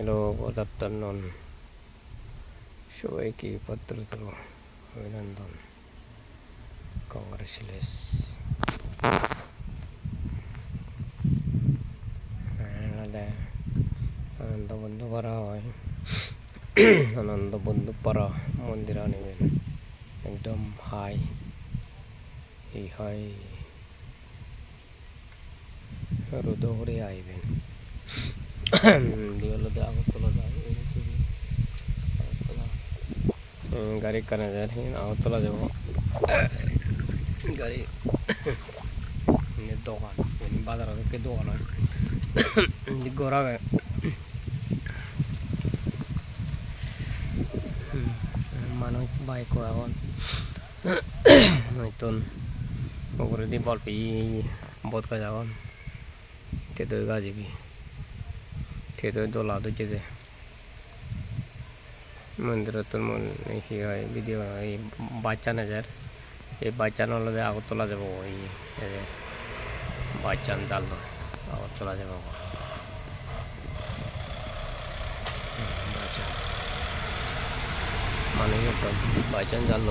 Hello, good afternoon. সবাইকে ভদ্রতর অভিনন্দন, কংগ্রেচুলেস। আনন্দ বন্ধু করা হয়, আনন্দ বন্ধু পারা মন্দির আনিবেন একদম হাই এই হাই রোদ করে আইবেন দিওলতে আগরতলা যায় গাড়ি কানে যায় আগরতলা যাব গাড়ি দোকান বাজার থেকে দোকান হয় গড়া মানুষ বাইক এখন নতুন ওপরে দিয়ে বলপি বোধ কাজ এখন তেদই গাজিবি তেদই দোলা দুজে মন্দির তোর কি হয় ভিডিও এই বাচ্চা নাজার এই বাচ্চা নলে আগরতলা যাব ওই বাচ্চান জাল আগরতলা যাব মানুষ বাচ্চান জাল